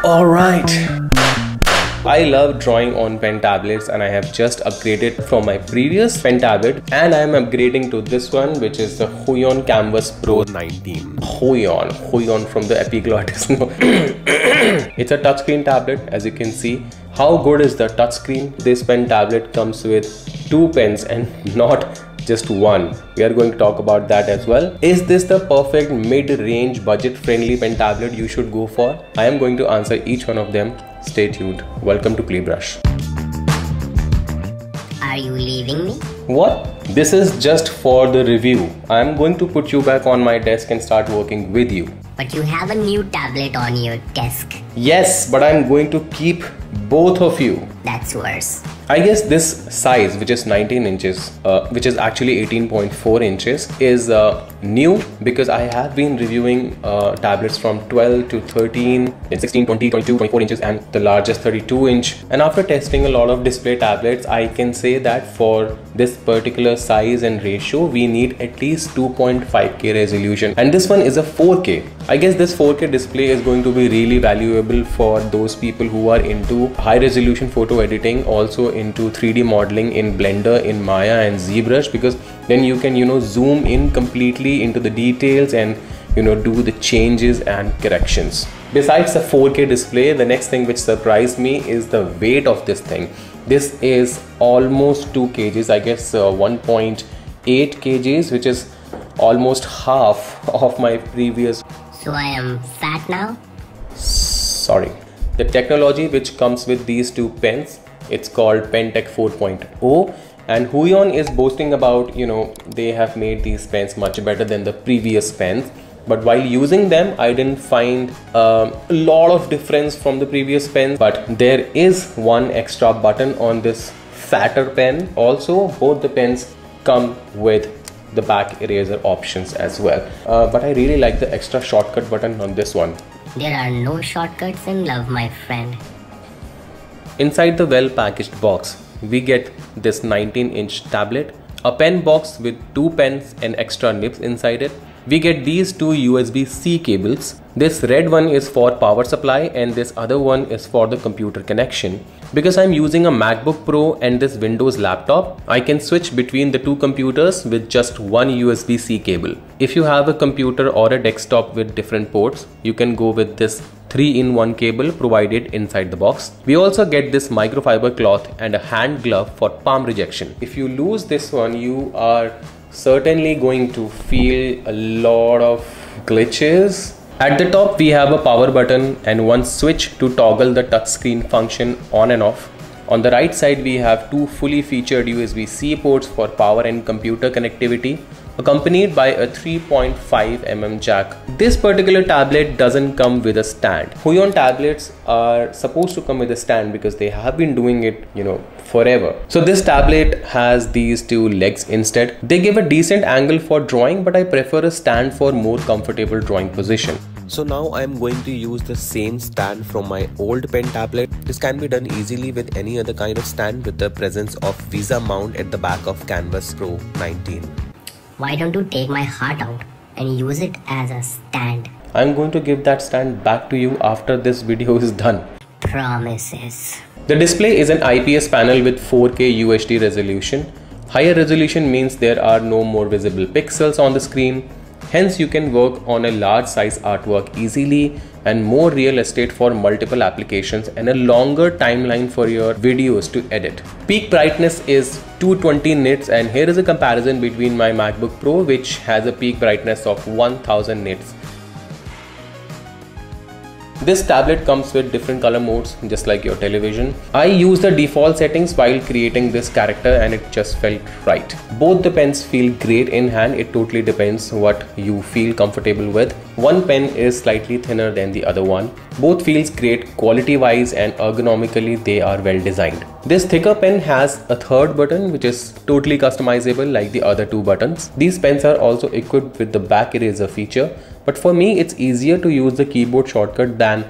Alright. I love drawing on pen tablets and I have just upgraded from my previous pen tablet and I am upgrading to this one, which is the Huion Canvas Pro 19. Huion from the epiglottis. It's a touchscreen tablet, as you can see. How good is the touchscreen? This pen tablet comes with 2 pens and not just one. We are going to talk about that as well. Is this the perfect mid-range budget-friendly pen tablet you should go for? I am going to answer each one of them. Stay tuned. Welcome to ClearBrush. Are you leaving me? What? This is just for the review. I am going to put you back on my desk and start working with you. But you have a new tablet on your desk. Yes, but I am going to keep both of you. That's worse. I guess this size, which is 19 inches, which is actually 18.4 inches, is new because I have been reviewing tablets from 12 to 13, then 16, 20, 22, 24 inches and the largest 32 inch. And after testing a lot of display tablets, I can say that for this particular size and ratio, we need at least 2.5K resolution. And this one is a 4K. I guess this 4K display is going to be really valuable for those people who are into high resolution photo editing, also into 3D modeling in Blender, in Maya and ZBrush, because then you can, zoom in completely into the details and, do the changes and corrections. Besides the 4K display, the next thing which surprised me is the weight of this thing. This is almost 2 kgs, I guess 1.8 kgs, which is almost half of my previous. So I am fat now? Sorry. The technology which comes with these 2 pens, it's called Pentec 4.0, and Huion is boasting about, they have made these pens much better than the previous pens. But while using them, I didn't find a lot of difference from the previous pens. But there is one extra button on this fatter pen. Also, both the pens come with the back eraser options as well. But I really like the extra shortcut button on this one. There are no shortcuts in love, my friend. Inside the well-packaged box, we get this 19-inch tablet, a pen box with 2 pens and extra nibs inside it. We get these 2 USB-C cables. This red one is for power supply and this other one is for the computer connection. Because I'm using a MacBook Pro and this Windows laptop, I can switch between the 2 computers with just one USB-C cable. If you have a computer or a desktop with different ports, you can go with this 3-in-1 cable provided inside the box. We also get this microfiber cloth and a hand glove for palm rejection. If you lose this one, you are certainly going to feel a lot of glitches. At the top, we have a power button and one switch to toggle the touchscreen function on and off. On the right side, we have 2 fully featured USB-C ports for power and computer connectivity, accompanied by a 3.5mm jack. This particular tablet doesn't come with a stand. Huion tablets are supposed to come with a stand because they have been doing it, forever. So this tablet has these 2 legs instead. They give a decent angle for drawing, but I prefer a stand for more comfortable drawing position. So now I am going to use the same stand from my old pen tablet. This can be done easily with any other kind of stand with the presence of VESA mount at the back of Canvas Pro 19. Why don't you take my heart out and use it as a stand? I'm going to give that stand back to you after this video is done. Promises. The display is an IPS panel with 4K UHD resolution. Higher resolution means there are no more visible pixels on the screen. Hence, you can work on a large size artwork easily and more real estate for multiple applications and a longer timeline for your videos to edit. Peak brightness is 220 nits, and here is a comparison between my MacBook Pro, which has a peak brightness of 1000 nits. This tablet comes with different color modes, just like your television. I used the default settings while creating this character and it just felt right. Both the pens feel great in hand. It totally depends what you feel comfortable with. One pen is slightly thinner than the other one. Both feels great quality wise and ergonomically they are well designed. This thicker pen has a third button which is totally customizable like the other 2 buttons. These pens are also equipped with the back eraser feature. But for me, it's easier to use the keyboard shortcut than,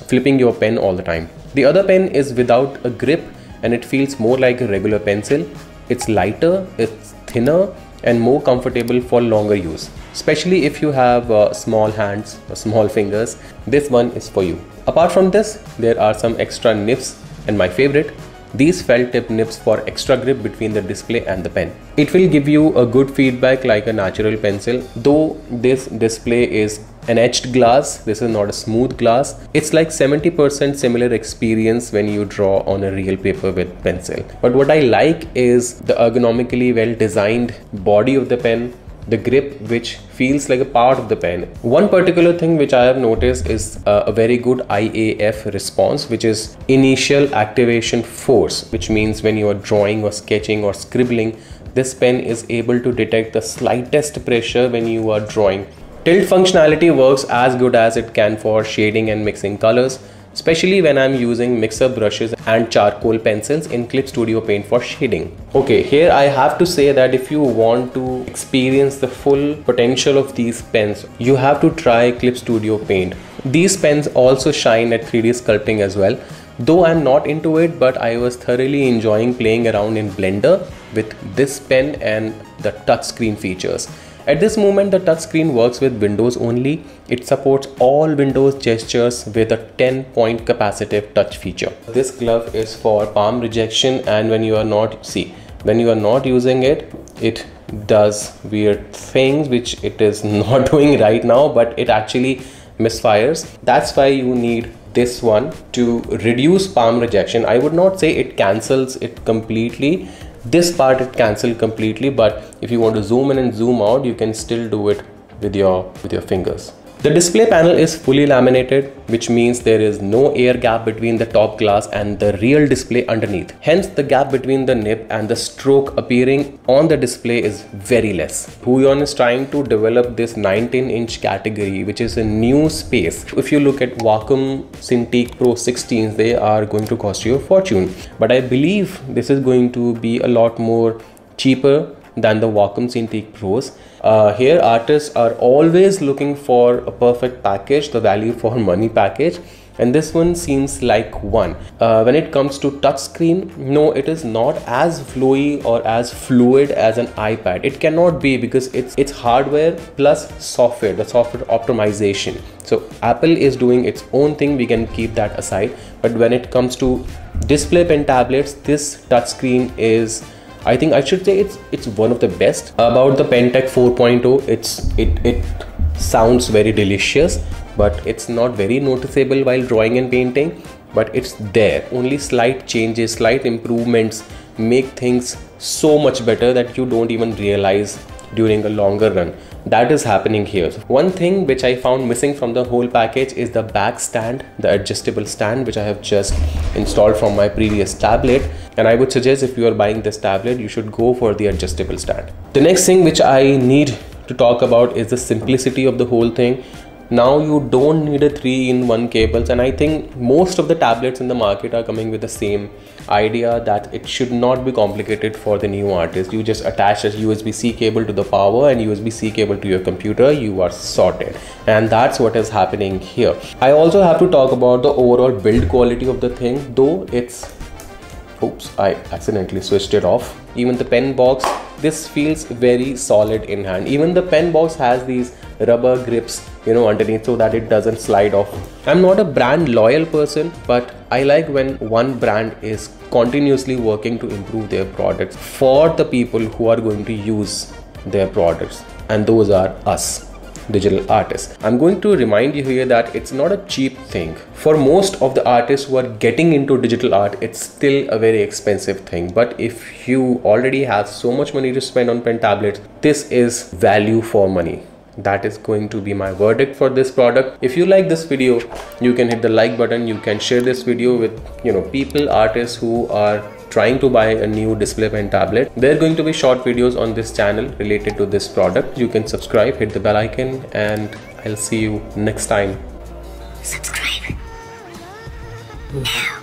flipping your pen all the time. The other pen is without a grip and it feels more like a regular pencil. It's lighter, it's thinner, and more comfortable for longer use. Especially if you have small hands or small fingers, this one is for you. Apart from this, there are some extra nibs, and my favorite, these felt tip nibs for extra grip between the display and the pen. It will give you a good feedback like a natural pencil. Though this display is an etched glass, this is not a smooth glass. It's like 70% similar experience when you draw on a real paper with pencil. But what I like is the ergonomically well designed body of the pen, the grip which feels like a part of the pen. One particular thing which I have noticed is a very good IAF response, which is initial activation force, which means when you are drawing or sketching or scribbling, this pen is able to detect the slightest pressure when you are drawing. Tilt functionality works as good as it can for shading and mixing colors, especially when I'm using mixer brushes and charcoal pencils in Clip Studio Paint for shading. Okay, here I have to say that if you want to experience the full potential of these pens, you have to try Clip Studio Paint. These pens also shine at 3D sculpting as well. Though I'm not into it, but I was thoroughly enjoying playing around in Blender with this pen and the touchscreen features. At this moment, the touchscreen works with Windows only. It supports all Windows gestures with a 10-point capacitive touch feature. This glove is for palm rejection, and when you are not using it, it does weird things which it is not doing right now, but it actually misfires. That's why you need this one to reduce palm rejection. I would not say it cancels it completely. This part it cancels completely, but if you want to zoom in and zoom out, you can still do it with your fingers. The display panel is fully laminated, which means there is no air gap between the top glass and the real display underneath. Hence, the gap between the nib and the stroke appearing on the display is very less. Huion is trying to develop this 19-inch category, which is a new space. If you look at Wacom Cintiq Pro 16s, they are going to cost you a fortune. But I believe this is going to be a lot more cheaper than the Wacom Cintiq Pros. Here artists are always looking for a perfect package, the value for money package, and this one seems like one. When it comes to touchscreen, no, it is not as flowy or as fluid as an iPad. It cannot be, because it's hardware plus software, the software optimization. So Apple is doing its own thing, we can keep that aside. But when it comes to display pen tablets, this touchscreen is, I think I should say it's one of the best. About the Pentec 4.0, it sounds very delicious, but it's not very noticeable while drawing and painting, but it's there. Only slight changes, slight improvements make things so much better that you don't even realize during a longer run. That is happening here. One thing which I found missing from the whole package is the back stand, the adjustable stand, which I have just installed from my previous tablet. And I would suggest if you are buying this tablet, you should go for the adjustable stand. The next thing which I need to talk about is the simplicity of the whole thing. Now you don't need a 3-in-1 cables, and I think most of the tablets in the market are coming with the same idea that it should not be complicated for the new artist. You just attach a USB-C cable to the power and USB-C cable to your computer, you are sorted. And that's what is happening here. I also have to talk about the overall build quality of the thing, though it's, oops, I accidentally switched it off. Even the pen box, this feels very solid in hand. Even the pen box has these rubber grips, you know, underneath, so that it doesn't slide off. I'm not a brand loyal person, but I like when one brand is continuously working to improve their products for the people who are going to use their products, and those are us, digital artists. I'm going to remind you here that it's not a cheap thing. For most of the artists who are getting into digital art, it's still a very expensive thing. But if you already have so much money to spend on pen tablets, this is value for money. That is going to be my verdict for this product. If you like this video, you can hit the like button. You can share this video with, you know, people, artists who are trying to buy a new display pen tablet. There are going to be short videos on this channel related to this product. You can subscribe, hit the bell icon, and I'll see you next time. Subscribe now.